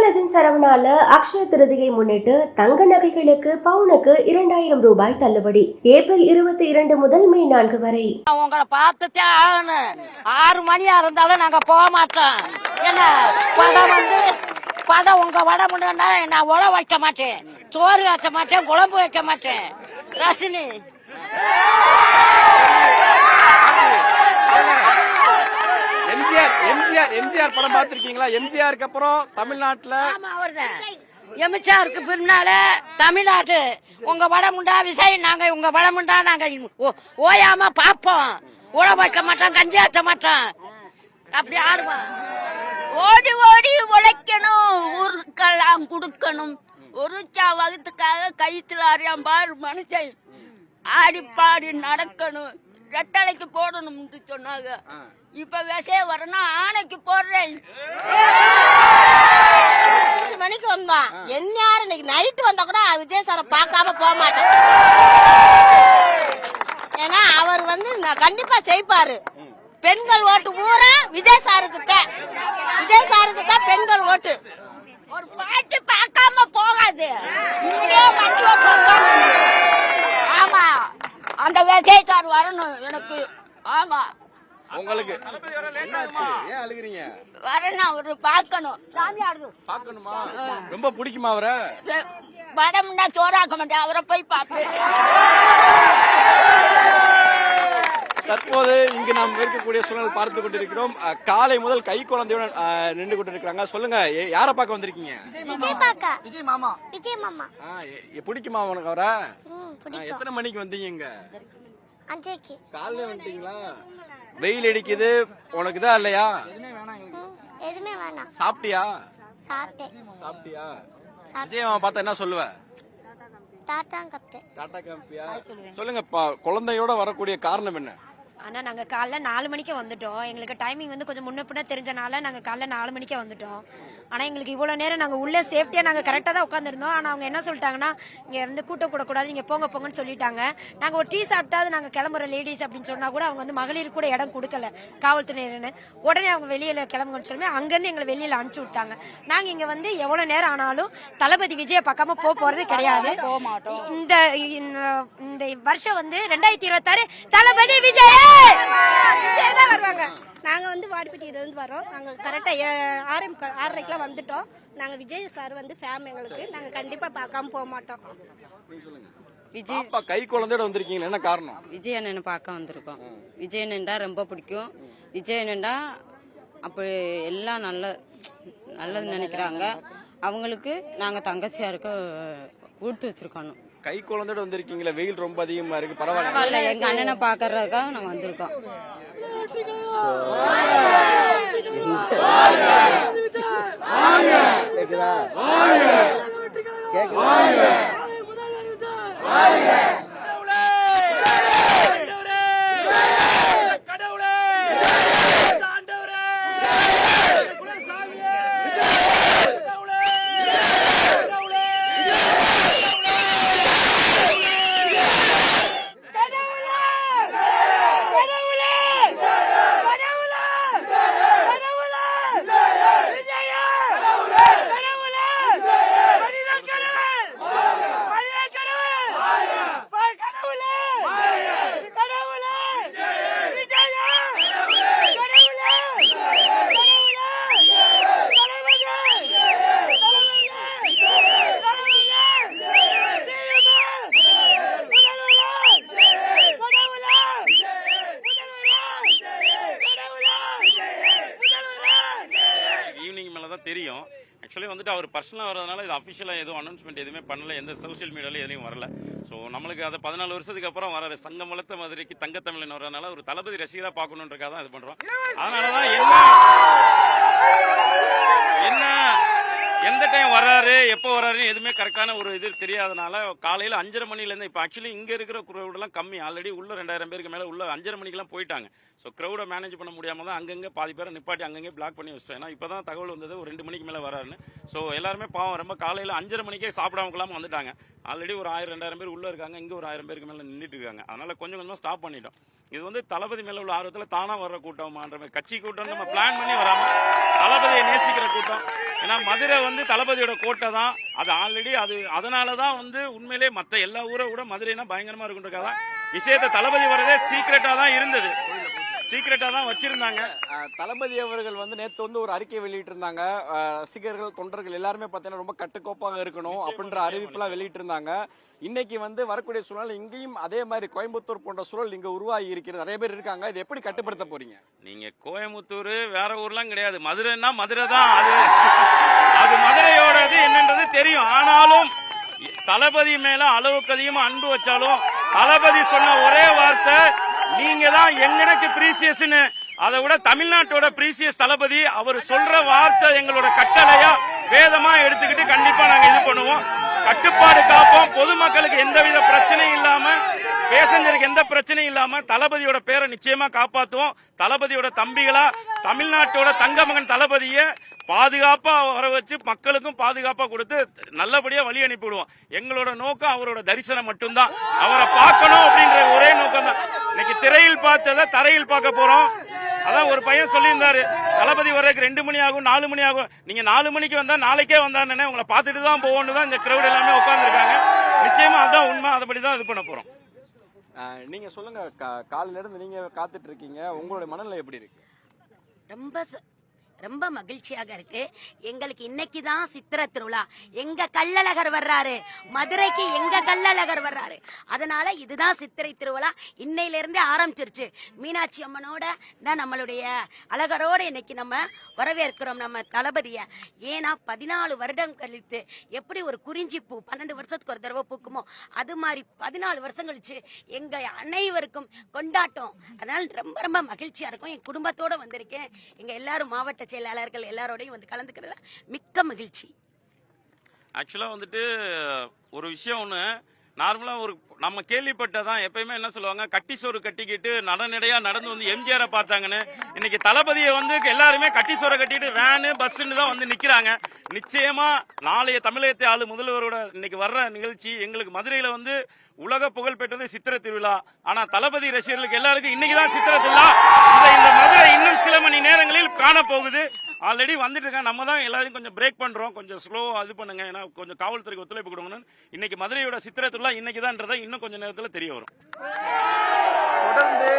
காமராஜன் சரவணால அக்ஷய திருதியை முன்னிட்டு தங்க நகைகளுக்கு பவுனுக்கு 2000 ரூபாய் தள்ளுபடி. ஏப்ரல் 22 முதல் மே 4 வரை. உங்களை பார்த்துட்டே ஆகணும். 6 மணியா இருந்தாலும் நாங்க போக மாட்டோம். என்ன படம் உங்க வடை முன்னா நான் உழ வைக்க மாட்டேன், சோறு வைக்க மாட்டேன், குழம்பு வைக்க மாட்டேன். ரசினி எம்ஜிஆர் படம் பார்த்திருக்கீங்களா? எம்ஜிஆருக்கு அப்புறம் தமிழ்நாட்டுல எம்ஜிஆருக்கு பின்னால தமிழ்நாட்டு உங்க வடமுண்டா விசை நாங்க உங்க வடமுண்டா நாங்க ஓயாம பாப்போம். உழ வைக்க மாட்டோம், கஞ்சி ஆற்ற மாட்டோம், அப்படி ஆடுவோம். ஓடி ஓடி உழைக்கணும், ஊருக்கெல்லாம் கொடுக்கணும். ஒரு வகுத்துக்காக கைத்துல அறியாம பாரு மனுஷன் ஆடி பாடி நடக்கணும். ரெட்டலைக்கு போடணும்னு சொன்னாங்க. இப்ப விசைய வரணும், ஆணைக்கு போடுறேன். 5 மணிக்கு வந்தோம். என்ன இன்னைக்கு நைட்டு வந்தா கூட விஜய் சாரை பார்க்காம போக மாட்டேன். ஏன்னா அவர் கண்டிப்பா செய்ப்பாரு. பெண்கள் ஓட்டு பூரா விஜய் சாருக்கு தான். விஜய் சாருக்கு தான் பெண்கள் ஓட்டு. ஒரு பாட்டு பார்க்காம போகாது. ஆமா, அந்த விஜய் சார் வரணும் எனக்கு. ஆமா, உங்களுக்கு ஏன் அழுகுறீங்க? வரணும், அவரு பார்க்கணும். சாமி ஆடுது பார்க்கணுமா? ரொம்ப பிடிக்குமா அவரை? வடம்னா சோறாக்க மாட்டேன், அவரை போய் பார்ப்பேன். தற்போது இங்கு நாம் இருக்கக்கூடிய சூழல் பார்த்து கொண்டிருக்கிறோம். காலை முதல் கை குழந்தையுடன் நின்று கொண்டிருக்கிறாங்க. சொல்லுங்க, யாரை பார்க்க வந்திருக்கீங்க? விஜய் மாமா. பிடிக்குமா உனக்கு அவரை? எத்தனை மணிக்கு வந்தீங்க? இங்க 5:00 காலையில வந்துட்டீங்களா? வெயில் அடிக்குது, உனக்கு தான் இல்லையா? எதுவுமே வேணாம். சாப்பிட்டியா? சாப்பிட்டியா? விஜய் மாமா பார்த்தா என்ன சொல்லுவ? டாடா காப்பியா? சொல்லுங்க, குழந்தையோட வரக்கூடிய காரணம் என்ன? ஆனால் நாங்கள் காலைல 4 மணிக்கே வந்துட்டோம். எங்களுக்கு டைமிங் கொஞ்சம் முன்ன பின்ன தெரிஞ்சனால நாங்கள் காலைல 4 மணிக்கே வந்துட்டோம். ஆனால் எங்களுக்கு இவ்வளோ நேரம் நாங்கள் உள்ளே சேஃப்டியாக நாங்கள் கரெக்டாக தான் உட்காந்துருந்தோம். ஆனால் அவங்க என்ன சொல்லிட்டாங்கன்னா, இங்கே கூட்டம் கூடக்கூடாது, இங்கே போங்கன்னு சொல்லிட்டாங்க. நாங்கள் ஒரு டீ சாப்பிட்டாது நாங்கள் கிளம்புற லேடிஸ் அப்படின்னு சொன்னால் கூட அவங்க மகளிர் கூட இடம் கொடுக்கல, காவல்துறையினர்னு. உடனே அவங்க வெளியில் கிளம்புங்கன்னு சொல்லி அங்கேருந்து எங்களை வெளியில் அனுப்பிச்சி விட்டாங்க. நாங்கள் இங்கே எவ்வளோ நேரம் ஆனாலும் தளபதி விஜயை பார்க்காம போகிறது கிடையாது. இந்த வருஷம் 2026 தளபதி விஜய் வருவாங்க. நாங்க வாடிப்பட்டியில இருந்து வரோம். நாங்க கரெக்டா 6:30 வந்துட்டோம். நாங்க விஜய் சார் ஃபேம் எங்களுக்கு. நாங்க கண்டிப்பா பார்க்காம போக மாட்டோம். விஜய் கை குழந்தையோட வந்திருக்கீங்க, என்ன காரணம்? விஜய் அண்ணனை பார்க்க வந்திருக்கோம். விஜய் அண்ணன்டா ரொம்ப பிடிக்கும். விஜய் அண்ணன்டா அப்படி எல்லாம் நல்லது நினைக்கிறாங்க. அவங்களுக்கு நாங்க தங்கச்சியா இருக்க கொடுத்து வச்சிருக்கோம். கை குழந்தையோட வந்திருக்கீங்களா? வெயில் ரொம்ப அதிகமா இருக்கு, பரவாயில்ல. பரவாயில்ல, எங்க அண்ணனை பாக்குறதுக்காக நாங்க வந்திருக்கோம். தெரியும். ஆக்சுவலி அவர் பர்சனலாக வரதுனால இது அஃபிஷியலாக எதுவும் அனௌன்ஸ்மெண்ட் எதுவுமே பண்ணல, எந்த சோஷியல் மீடியாவில் எதுவும் வரல. ஸோ நம்மளுக்கு அதை 14 வருஷத்துக்கு அப்புறம் வர சங்கம் வளர்த்த மதுரைக்கு தங்கத்தமிழன் வரதுனால ஒரு தளபதி ரசிகராக பார்க்கணுன்றக்காக தான் இது பண்ணுறோம். அதனால தான் என்ன எந்த டைம் வர்றாரு, எப்போ வர்றாருன்னு எதுவுமே கரெக்டான ஒரு இது தெரியாதனால காலையில் 5:30 மணிலேருந்து இப்போ ஆக்சுவலி இங்கே இருக்கிற க்ரௌடெல்லாம் கம்மி. ஆல்ரெடி உள்ள 2000 பேருக்கு மேலே உள்ள 5:30 மணிக்கெல்லாம் போயிட்டாங்க. ஸோ க்ரௌடை மேனேஜ் பண்ண முடியாமல் தான் அங்கங்கே பாதி பேரை நிப்பாட்டி அங்கங்கே பிளாக் பண்ணி வச்சிட்டேன். ஏன்னா இப்போ தான் தகவல் வந்தது ஒரு 2 மணிக்கு மேலே வராருன்னு. ஸோ எல்லாருமே பாவம் ரொம்ப காலையில் 5:30 மணிக்கே சாப்பிடாமலாம் வந்துட்டாங்க. ஆல்ரெடி ஒரு 1000-2000 பேர் உள்ளே இருக்காங்க, இங்கே ஒரு 1000 பேருக்கு மேலே நின்றுட்டு இருக்காங்க. அதனால் கொஞ்சம் கொஞ்சமாக ஸ்டாப் பண்ணிட்டோம். இது தளபதி மேலே உள்ள ஆர்வத்தில் தானாக வர்ற கூட்டமான்ற மாதிரி கட்சி கூட்டம் நம்ம பிளான் பண்ணி வராமல் தளபதியை நேசிக்கிற கூட்டம். ஏன்னா மதுரை வந்து தளபதியோட கோட்டை தான். அது ஆல்ரெடி அதனால தான் வந்து உண்மையிலே மற்ற எல்லா ஊரை விட மதுரைனா பயங்கரமா இருக்குன்றக்காதான் விஷயத்தை தளபதி வரதே சீக்கிரட்டா தான் இருந்தது, சீக்கிரட்டா தான் வச்சிருந்தாங்க. தளபதி அவர்கள் வந்து நேத்து வந்து ஒரு அறிக்கை வெளியிட்டு இருந்தாங்க. ரசிகர்கள் தொண்டர்கள் எல்லாருமே பாத்தீங்கன்னா ரொம்ப கட்டுக்கோப்பாக இருக்கணும் அப்படின்ற அறிவிப்புலாம் வெளியிட்டு இருந்தாங்க. இன்னைக்கு வந்து வரக்கூடிய சூழல் இங்கேயும் அதே மாதிரி கோயம்புத்தூர் போன்ற சூழல் இங்க உருவாகி இருக்கிறது, நிறைய பேர் இருக்காங்க. இது எப்படி கட்டுப்படுத்த போறீங்க? நீங்க கோயம்புத்தூர் வேற ஊர்லாம் கிடையாது, மதுரைன்னா மதுரை தான். அது மதுரையோடது என்னன்றது தெரியும். ஆனாலும் தளபதி மேல அளவுக்கு அதிகமா அன்பு வச்சாலும் தளபதி சொன்ன ஒரே வார்த்தை நீங்க தான் எங்களுக்கு பிரீசியஸ்னு. அதை விட தமிழ்நாட்டோட பிரீசியஸ் தளபதி. அவர் சொல்ற வார்த்தை எங்களோட கட்டளையா வேதமா எடுத்துக்கிட்டு கண்டிப்பா நாங்க இது பண்ணுவோம். கட்டுப்பாடு காப்போம். பொதுமக்களுக்கு எந்தவித பிரச்சனையும் இல்லாம, பேசஞ்சருக்கு எந்த பிரச்சனையும் இல்லாம தளபதியோட பேரை நிச்சயமா காப்பாத்துவோம். தளபதியோட தம்பிகளா தமிழ்நாட்டோட தங்கமகன் தளபதியை பாதுகாப்பா வர வச்சு மக்களுக்கும் பாதுகாப்பா கொடுத்து நல்லபடியா வழி அனுப்பிவிடுவோம். எங்களோட நோக்கம் அவரோட தரிசனம் மட்டும்தான். அவரை பார்க்கணும் அப்படின்ற ஒரே நோக்கம் தான். இன்னைக்கு திரையில் பார்த்ததை தரையில் பார்க்க போறோம். அதான் ஒரு பையன் சொல்லியிருந்தாரு, தளபதி வர்றதுக்கு 2 மணி ஆகும் 4 மணி ஆகும். நீங்க 4 மணிக்கு வந்தா நாளைக்கே வந்தானே உங்களை பார்த்துட்டு தான் போகணும் தான் இந்த கிரௌட் எல்லாமே உட்கார்ந்துருக்காங்க. நிச்சயமா அதான் உண்மை. அதுபடிதான் இது பண்ண போறோம். நீங்க சொல்லுங்க, காலையில இருந்து நீங்க காத்துட்டு இருக்கீங்க, உங்களுடைய மனநிலை எப்படி இருக்கு? ரொம்ப மகிழ்ச்சியாக இருக்கு. எங்களுக்கு இன்னைக்கு தான் சித்திரை திருவிழா. எங்க கள்ளழகர் வர்றாரு, மதுரைக்கு எங்க கள்ளழகர் வர்றாரு. அதனால இதுதான் சித்திரை திருவிழா. இன்னையில இருந்தே ஆரம்பிச்சிருச்சு. மீனாட்சி அம்மனோட தான் நம்மளுடைய அழகரோட இன்னைக்கு நம்ம வரவேற்கிறோம் நம்ம தளபதிய. ஏன்னா 14 வருடம் கழித்து எப்படி ஒரு குறிஞ்சி பூ 12 வருஷத்துக்கு ஒரு தடவை பூக்குமோ அது மாதிரி 14 வருஷம் கழிச்சு எங்க அனைவருக்கும் கொண்டாட்டம். அதனால ரொம்ப ரொம்ப மகிழ்ச்சியா இருக்கும். என் குடும்பத்தோட வந்திருக்கேன். எங்க எல்லாரும் மாவட்ட செயலாளர்கள் எல்லாரோடையும் வந்து கலந்துக்கிறதுல மிக்க மகிழ்ச்சி. ஆக்சுவலா வந்துட்டு ஒரு விஷயம் ஒண்ணு, நார்மலா ஒரு நம்ம கேள்விப்பட்டதான் எப்பயுமே என்ன சொல்லுவாங்க, கட்டி சோறு கட்டிக்கிட்டு நடநடையா நடந்து வந்து எம்ஜிஆரை பார்த்தாங்கன்னு. இன்னைக்கு தளபதியை வந்து எல்லாருமே கட்டி சோறை கட்டிட்டு வேனு பஸ்ன்னு தான் வந்து நிக்கிறாங்க. நிச்சயமா நாளைய தமிழகத்தை ஆளு முதல்வரோட இன்னைக்கு வர்ற நிகழ்ச்சி எங்களுக்கு மதுரையில வந்து உலக புகழ் பெற்றது சித்திரை திருவிழா. ஆனா தளபதி ரசிகர்களுக்கு எல்லாருக்கும் இன்னைக்குதான் சித்திரை திருவிழா. இந்த மதுரை இன்னும் சில மணி நேரங்களில் காண போகுது. ஆல்ரெடி வந்துட்டு இருக்காங்க. நம்ம தான் எல்லாரையும் கொஞ்சம் பிரேக் பண்றோம், கொஞ்சம் ஸ்லோவா இது பண்ணுங்க. ஏன்னா கொஞ்சம் காவல்துறைக்கு ஒத்துழைப்பு கொடுக்கணும். இன்னைக்கு மதுரையோட சித்திரை திருவிழா இன்னைக்கு தான் இன்னும் கொஞ்சம் நேரத்தில் தெரிய வரும். தொடர்ந்து